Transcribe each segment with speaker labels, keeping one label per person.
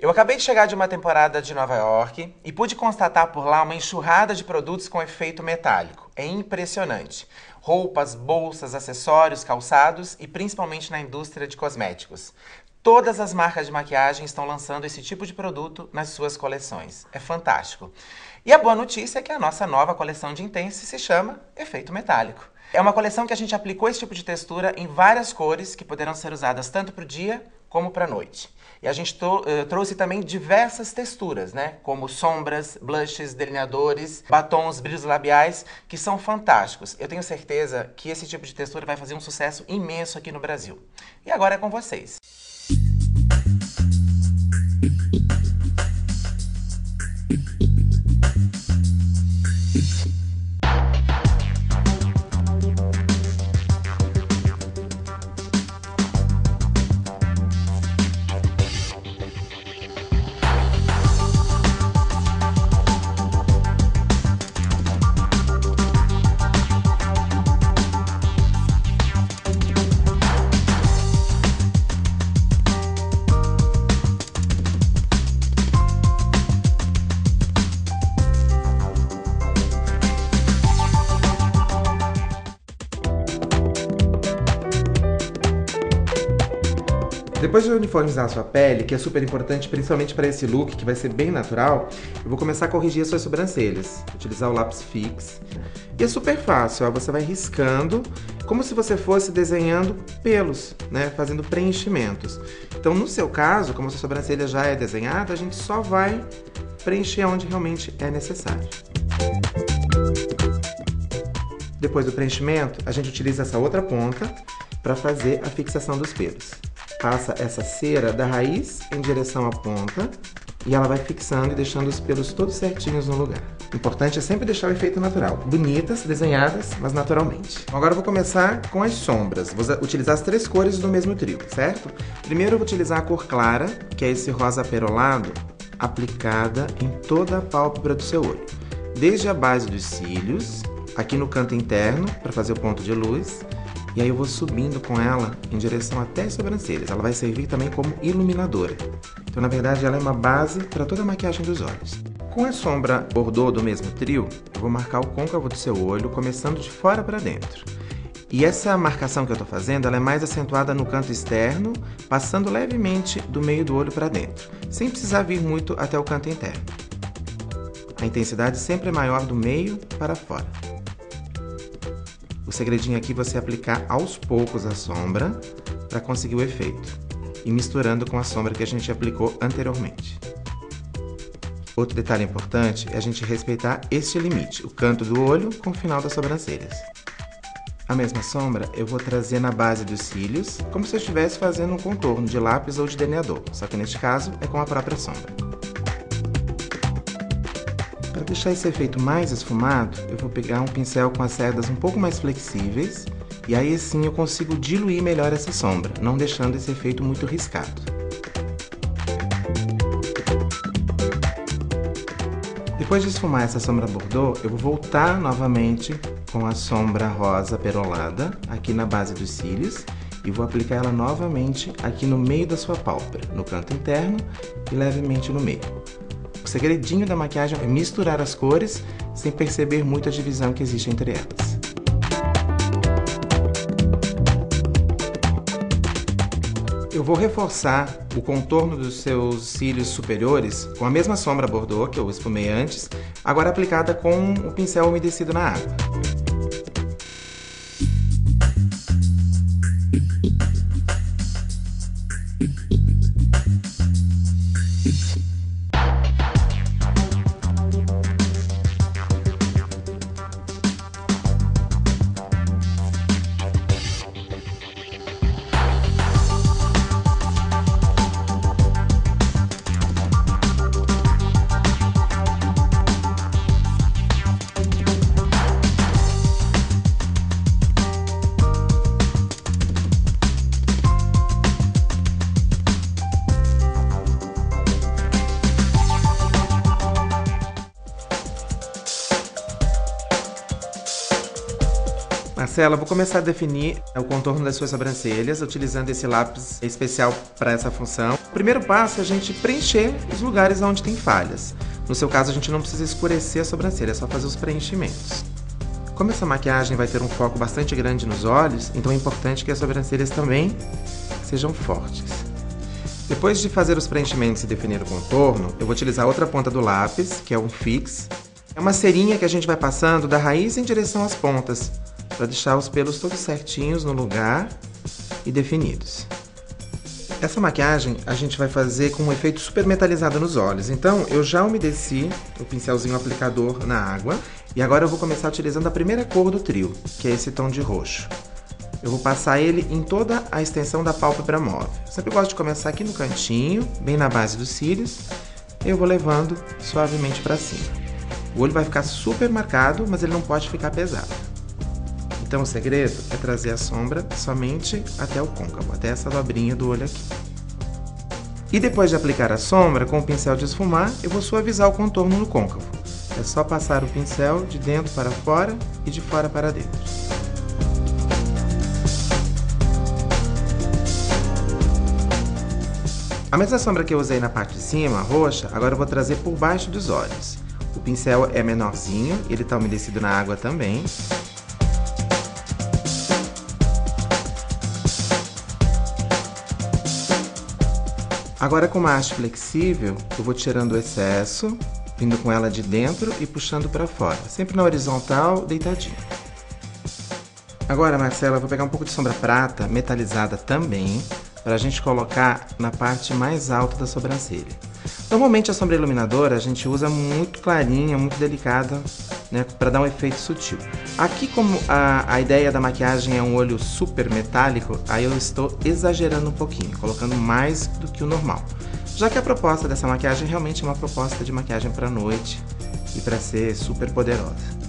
Speaker 1: Eu acabei de chegar de uma temporada de Nova York e pude constatar por lá uma enxurrada de produtos com efeito metálico. É impressionante. Roupas, bolsas, acessórios, calçados e principalmente na indústria de cosméticos. Todas as marcas de maquiagem estão lançando esse tipo de produto nas suas coleções. É fantástico. E a boa notícia é que a nossa nova coleção de Intense se chama Efeito Metálico. É uma coleção que a gente aplicou esse tipo de textura em várias cores que poderão ser usadas tanto para o dia como para a noite. E a gente trouxe também diversas texturas, né? Como sombras, blushes, delineadores, batons, brilhos labiais, que são fantásticos. Eu tenho certeza que esse tipo de textura vai fazer um sucesso imenso aqui no Brasil. E agora é com vocês. Depois de uniformizar a sua pele, que é super importante principalmente para esse look, que vai ser bem natural, eu vou começar a corrigir as suas sobrancelhas. Utilizar o lápis fix. E é super fácil, ó, você vai riscando, como se você fosse desenhando pelos, né? Fazendo preenchimentos. Então, no seu caso, como a sua sobrancelha já é desenhada, a gente só vai preencher onde realmente é necessário. Depois do preenchimento, a gente utiliza essa outra ponta para fazer a fixação dos pelos. Passa essa cera da raiz em direção à ponta e ela vai fixando e deixando os pelos todos certinhos no lugar. O importante é sempre deixar o efeito natural. Bonitas, desenhadas, mas naturalmente. Agora eu vou começar com as sombras. Vou utilizar as 3 cores do mesmo trio, certo? Primeiro eu vou utilizar a cor clara, que é esse rosa perolado, aplicada em toda a pálpebra do seu olho. Desde a base dos cílios, aqui no canto interno, para fazer o ponto de luz. E aí eu vou subindo com ela em direção até as sobrancelhas. Ela vai servir também como iluminadora. Então, na verdade, ela é uma base para toda a maquiagem dos olhos. Com a sombra Bordeaux do mesmo trio, eu vou marcar o côncavo do seu olho, começando de fora para dentro. E essa marcação que eu estou fazendo, ela é mais acentuada no canto externo, passando levemente do meio do olho para dentro, sem precisar vir muito até o canto interno. A intensidade sempre é maior do meio para fora. O segredinho aqui é você aplicar aos poucos a sombra para conseguir o efeito e misturando com a sombra que a gente aplicou anteriormente. Outro detalhe importante é a gente respeitar este limite, o canto do olho com o final das sobrancelhas. A mesma sombra eu vou trazer na base dos cílios, como se eu estivesse fazendo um contorno de lápis ou de delineador, só que neste caso é com a própria sombra. Para deixar esse efeito mais esfumado, eu vou pegar um pincel com as cerdas um pouco mais flexíveis e aí sim eu consigo diluir melhor essa sombra, não deixando esse efeito muito riscado. Depois de esfumar essa sombra Bordeaux, eu vou voltar novamente com a sombra rosa perolada aqui na base dos cílios e vou aplicar ela novamente aqui no meio da sua pálpebra, no canto interno e levemente no meio. O segredinho da maquiagem é misturar as cores sem perceber muito a divisão que existe entre elas. Eu vou reforçar o contorno dos seus cílios superiores com a mesma sombra Bordeaux que eu esfumei antes, agora aplicada com o pincel umedecido na água. Marcela, vou começar a definir o contorno das suas sobrancelhas utilizando esse lápis especial para essa função. O primeiro passo é a gente preencher os lugares onde tem falhas. No seu caso, a gente não precisa escurecer a sobrancelha, é só fazer os preenchimentos. Como essa maquiagem vai ter um foco bastante grande nos olhos, então é importante que as sobrancelhas também sejam fortes. Depois de fazer os preenchimentos e definir o contorno, eu vou utilizar outra ponta do lápis, que é um Fix. É uma cerinha que a gente vai passando da raiz em direção às pontas, para deixar os pelos todos certinhos no lugar e definidos. Essa maquiagem a gente vai fazer com um efeito super metalizado nos olhos, então eu já umedeci o pincelzinho aplicador na água e agora eu vou começar utilizando a primeira cor do trio, que é esse tom de roxo. Eu vou passar ele em toda a extensão da pálpebra móvel. Eu sempre gosto de começar aqui no cantinho, bem na base dos cílios, e eu vou levando suavemente para cima. O olho vai ficar super marcado, mas ele não pode ficar pesado. Então o segredo é trazer a sombra somente até o côncavo, até essa dobrinha do olho aqui. E depois de aplicar a sombra, com o pincel de esfumar, eu vou suavizar o contorno no côncavo. É só passar o pincel de dentro para fora e de fora para dentro. A mesma sombra que eu usei na parte de cima, roxa, agora eu vou trazer por baixo dos olhos. O pincel é menorzinho, ele está umedecido na água também. Agora com uma haste flexível, eu vou tirando o excesso, vindo com ela de dentro e puxando para fora, sempre na horizontal, deitadinho. Agora, Marcela, eu vou pegar um pouco de sombra prata, metalizada também, para a gente colocar na parte mais alta da sobrancelha. Normalmente a sombra iluminadora a gente usa muito clarinha, muito delicada, né, para dar um efeito sutil. Aqui, como a ideia da maquiagem é um olho super metálico, aí eu estou exagerando um pouquinho, colocando mais do que o normal. Já que a proposta dessa maquiagem realmente é uma proposta de maquiagem para noite e para ser super poderosa.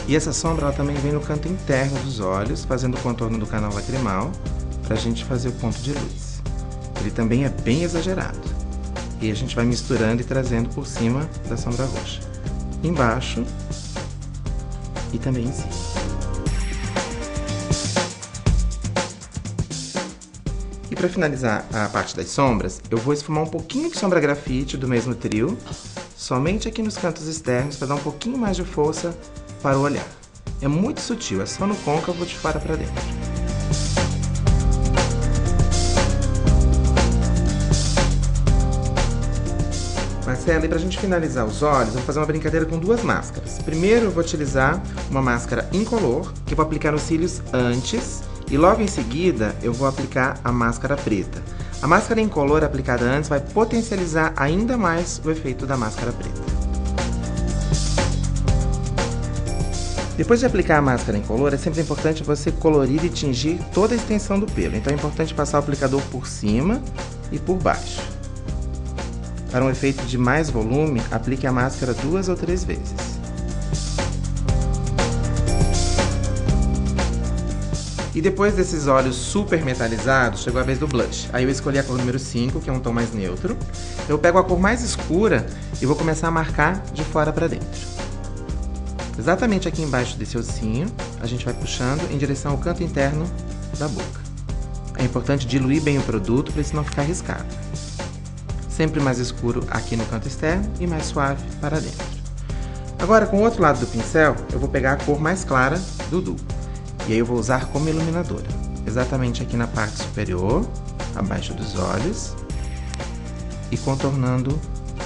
Speaker 1: E essa sombra ela também vem no canto interno dos olhos, fazendo o contorno do canal lacrimal, para a gente fazer o ponto de luz. Ele também é bem exagerado. E a gente vai misturando e trazendo por cima da sombra roxa. Embaixo e também em cima. E para finalizar a parte das sombras, eu vou esfumar um pouquinho de sombra grafite do mesmo trio, somente aqui nos cantos externos, para dar um pouquinho mais de força para o olhar. É muito sutil, é só no côncavo de fora para dentro. Marcela, e pra gente finalizar os olhos, eu vou fazer uma brincadeira com duas máscaras. Primeiro eu vou utilizar uma máscara incolor, que eu vou aplicar nos cílios antes, e logo em seguida eu vou aplicar a máscara preta. A máscara incolor aplicada antes vai potencializar ainda mais o efeito da máscara preta. Depois de aplicar a máscara incolor, é sempre importante você colorir e tingir toda a extensão do pelo. Então é importante passar o aplicador por cima e por baixo. Para um efeito de mais volume, aplique a máscara 2 ou 3 vezes. E depois desses olhos super metalizados, chegou a vez do blush. Aí eu escolhi a cor número 5, que é um tom mais neutro. Eu pego a cor mais escura e vou começar a marcar de fora para dentro. Exatamente aqui embaixo desse ossinho, a gente vai puxando em direção ao canto interno da boca. É importante diluir bem o produto para isso não ficar riscado. Sempre mais escuro aqui no canto externo e mais suave para dentro. Agora, com o outro lado do pincel, eu vou pegar a cor mais clara do duo. E aí eu vou usar como iluminadora. Exatamente aqui na parte superior, abaixo dos olhos e contornando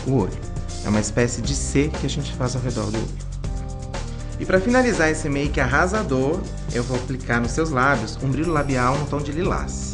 Speaker 1: o olho. É uma espécie de C que a gente faz ao redor do olho. E para finalizar esse make arrasador, eu vou aplicar nos seus lábios um brilho labial no tom de lilás.